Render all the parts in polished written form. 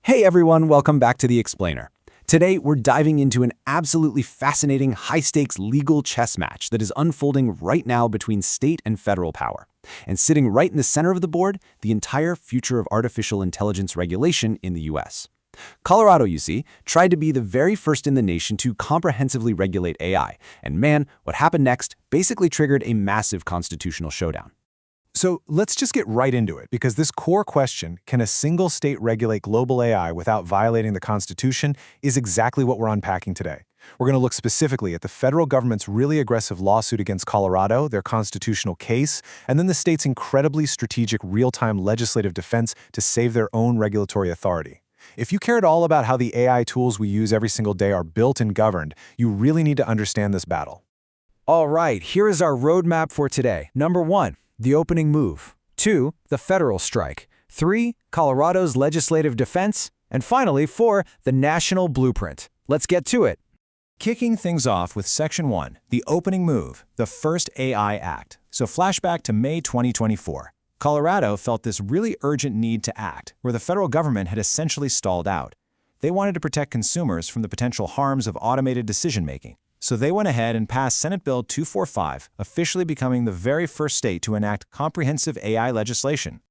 Hey everyone, welcome back to The Explainer. Today, we're diving into an absolutely fascinating, high-stakes legal chess match that is unfolding right now between state and federal power. And sitting right in the center of the board, the entire future of artificial intelligence regulation in the US. Colorado, you see, tried to be the very first in the nation to comprehensively regulate AI. And man, what happened next basically triggered a massive constitutional showdown. So let's just get right into it, because this core question, can a single state regulate global AI without violating the Constitution, is exactly what we're unpacking today. We're going to look specifically at the federal government's really aggressive lawsuit against Colorado, their constitutional case, and then the state's incredibly strategic real-time legislative defense to save their own regulatory authority. If you care at all about how the AI tools we use every single day are built and governed, you really need to understand this battle. All right, here is our roadmap for today. Number 1. The opening move. 2. The federal strike. 3. Colorado's legislative defense. And finally, 4. The national blueprint. Let's get to it. Kicking things off with Section 1, the opening move, the first AI Act. So flashback to May 2024. Colorado felt this really urgent need to act, where the federal government had essentially stalled out. They wanted to protect consumers from the potential harms of automated decision-making. So they went ahead and passed Senate Bill 245, officially becoming the very first state to enact comprehensive AI legislation.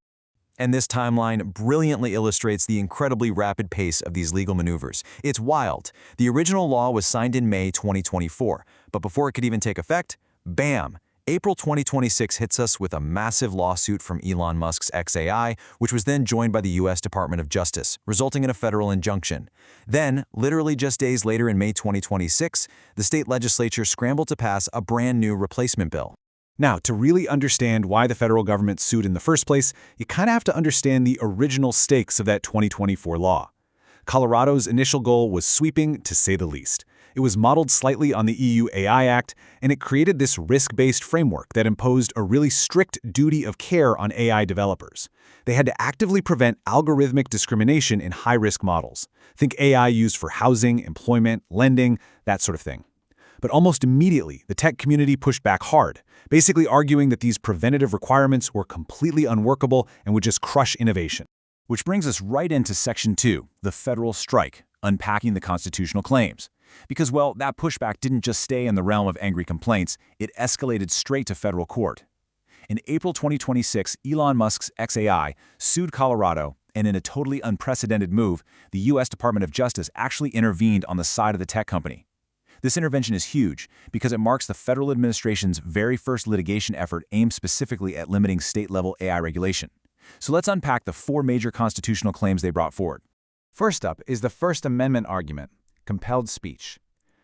And this timeline brilliantly illustrates the incredibly rapid pace of these legal maneuvers. It's wild. The original law was signed in May 2024, but before it could even take effect, bam! April 2026 hits us with a massive lawsuit from Elon Musk's XAI, which was then joined by the U.S. Department of Justice, resulting in a federal injunction. Then, literally just days later in May 2026, the state legislature scrambled to pass a brand new replacement bill. Now, to really understand why the federal government sued in the first place, you kind of have to understand the original stakes of that 2024 law. Colorado's initial goal was sweeping, to say the least. It was modeled slightly on the EU AI Act, and it created this risk-based framework that imposed a really strict duty of care on AI developers. They had to actively prevent algorithmic discrimination in high-risk models. Think AI used for housing, employment, lending, that sort of thing. But almost immediately, the tech community pushed back hard, basically arguing that these preventative requirements were completely unworkable and would just crush innovation. Which brings us right into Section 2, the federal strike, unpacking the constitutional claims. Because, well, that pushback didn't just stay in the realm of angry complaints, it escalated straight to federal court. In April 2026, Elon Musk's XAI sued Colorado, and in a totally unprecedented move, the U.S. Department of Justice actually intervened on the side of the tech company. This intervention is huge because it marks the federal administration's very first litigation effort aimed specifically at limiting state-level AI regulation. So let's unpack the 4 major constitutional claims they brought forward. First up is the First Amendment argument. Compelled speech.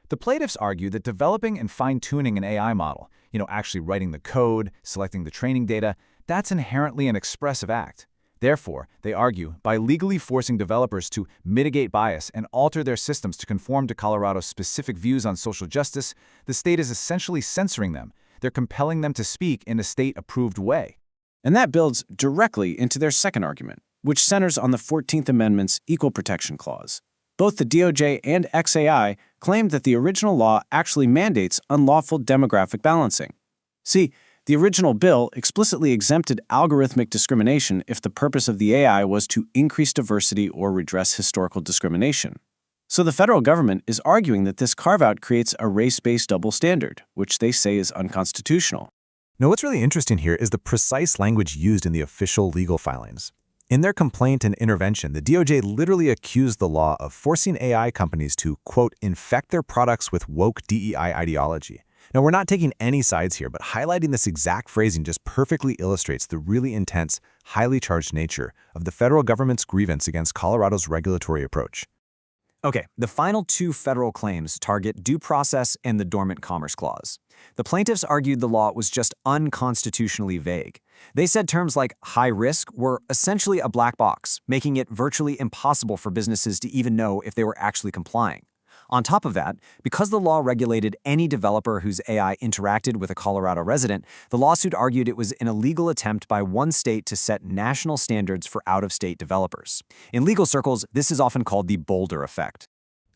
The plaintiffs argue that developing and fine-tuning an AI model, actually writing the code, selecting the training data, that's inherently an expressive act. Therefore, they argue, by legally forcing developers to mitigate bias and alter their systems to conform to Colorado's specific views on social justice, the state is essentially censoring them. They're compelling them to speak in a state-approved way. And that builds directly into their second argument, which centers on the 14th Amendment's Equal Protection Clause. Both the DOJ and XAI claimed that the original law actually mandates unlawful demographic balancing. See, the original bill explicitly exempted algorithmic discrimination if the purpose of the AI was to increase diversity or redress historical discrimination. So the federal government is arguing that this carve-out creates a race-based double standard, which they say is unconstitutional. Now, what's really interesting here is the precise language used in the official legal filings. In their complaint and intervention, the DOJ literally accused the law of forcing AI companies to, quote, infect their products with woke DEI ideology. Now, we're not taking any sides here, but highlighting this exact phrasing just perfectly illustrates the really intense, highly charged nature of the federal government's grievance against Colorado's regulatory approach. Okay, the final 2 federal claims target due process and the Dormant Commerce Clause. The plaintiffs argued the law was just unconstitutionally vague. They said terms like high risk were essentially a black box, making it virtually impossible for businesses to even know if they were actually complying. On top of that, because the law regulated any developer whose AI interacted with a Colorado resident, the lawsuit argued it was an illegal attempt by one state to set national standards for out-of-state developers. In legal circles, this is often called the Boulder effect.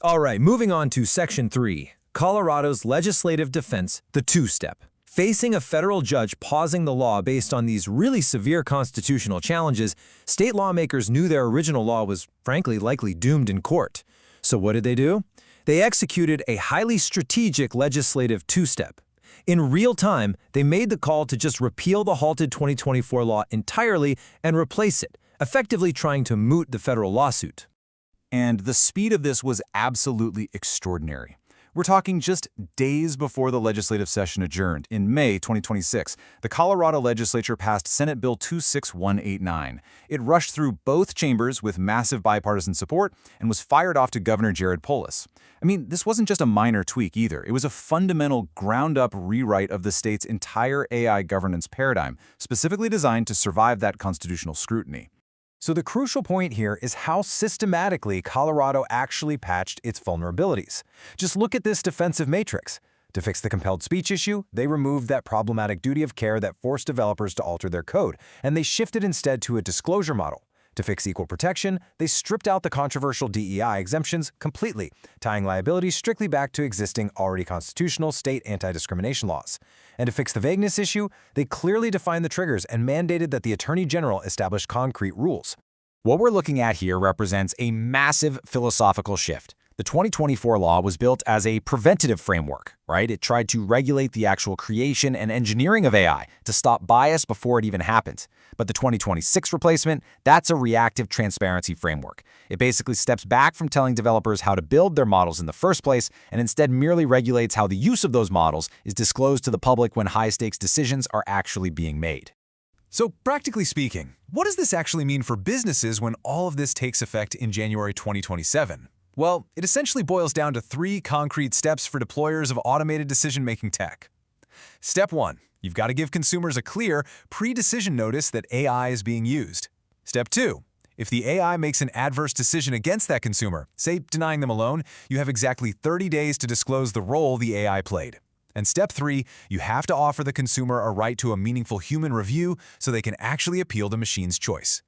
All right, moving on to Section 3, Colorado's legislative defense, the two-step. Facing a federal judge pausing the law based on these really severe constitutional challenges, state lawmakers knew their original law was, frankly, likely doomed in court. So what did they do? They executed a highly strategic legislative two-step. In real time, they made the call to just repeal the halted 2024 law entirely and replace it, effectively trying to moot the federal lawsuit. And the speed of this was absolutely extraordinary. We're talking just days before the legislative session adjourned. In May 2026, the Colorado legislature passed Senate Bill 26189. It rushed through both chambers with massive bipartisan support and was fired off to Governor Jared Polis. I mean, this wasn't just a minor tweak either. It was a fundamental, ground-up rewrite of the state's entire AI governance paradigm, specifically designed to survive that constitutional scrutiny. So the crucial point here is how systematically Colorado actually patched its vulnerabilities. Just look at this defensive matrix. To fix the compelled speech issue, they removed that problematic duty of care that forced developers to alter their code, and they shifted instead to a disclosure model. To fix equal protection, they stripped out the controversial DEI exemptions completely, tying liability strictly back to existing already constitutional state anti-discrimination laws. And to fix the vagueness issue, they clearly defined the triggers and mandated that the Attorney General establish concrete rules. What we're looking at here represents a massive philosophical shift. The 2024 law was built as a preventative framework, right? It tried to regulate the actual creation and engineering of AI to stop bias before it even happens. But the 2026 replacement, that's a reactive transparency framework. It basically steps back from telling developers how to build their models in the first place and instead merely regulates how the use of those models is disclosed to the public when high-stakes decisions are actually being made. So practically speaking, what does this actually mean for businesses when all of this takes effect in January 2027? Well, it essentially boils down to 3 concrete steps for deployers of automated decision-making tech. Step 1. You've got to give consumers a clear, pre-decision notice that AI is being used. Step 2. If the AI makes an adverse decision against that consumer, say denying them a loan, you have exactly 30 days to disclose the role the AI played. And step 3, you have to offer the consumer a right to a meaningful human review so they can actually appeal the machine's choice.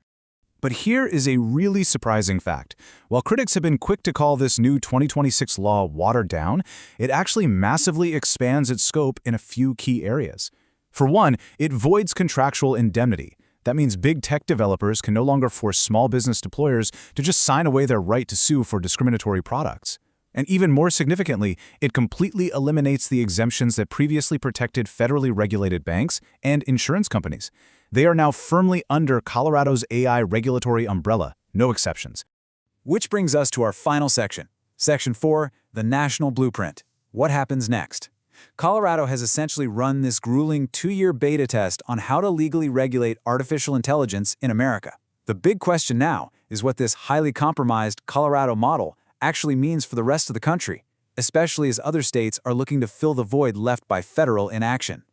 But here is a really surprising fact. While critics have been quick to call this new 2026 law watered down, it actually massively expands its scope in a few key areas. For one, it voids contractual indemnity. That means big tech developers can no longer force small business deployers to just sign away their right to sue for discriminatory products. And even more significantly, it completely eliminates the exemptions that previously protected federally regulated banks and insurance companies. They are now firmly under Colorado's AI regulatory umbrella, no exceptions. Which brings us to our final section. Section 4, the National Blueprint. What happens next? Colorado has essentially run this grueling 2-year beta test on how to legally regulate artificial intelligence in America. The big question now is what this highly compromised Colorado model actually means for the rest of the country, especially as other states are looking to fill the void left by federal inaction.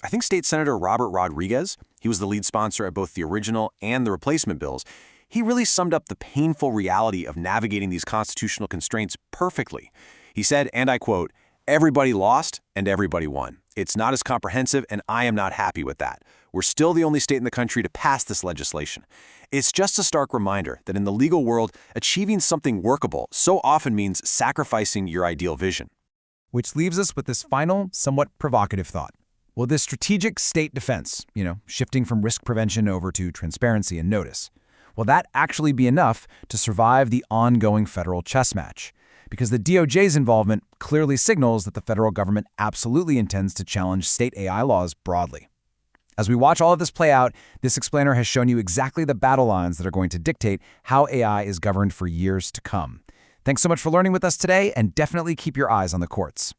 I think State Senator Robert Rodriguez, he was the lead sponsor at both the original and the replacement bills, he really summed up the painful reality of navigating these constitutional constraints perfectly. He said, and I quote, "Everybody lost and everybody won. It's not as comprehensive and I am not happy with that. We're still the only state in the country to pass this legislation. It's just a stark reminder that in the legal world, achieving something workable so often means sacrificing your ideal vision." Which leaves us with this final, somewhat provocative thought. Will this strategic state defense, shifting from risk prevention over to transparency and notice, will that actually be enough to survive the ongoing federal chess match? Because the DOJ's involvement clearly signals that the federal government absolutely intends to challenge state AI laws broadly. As we watch all of this play out, this explainer has shown you exactly the battle lines that are going to dictate how AI is governed for years to come. Thanks so much for learning with us today, and definitely keep your eyes on the courts.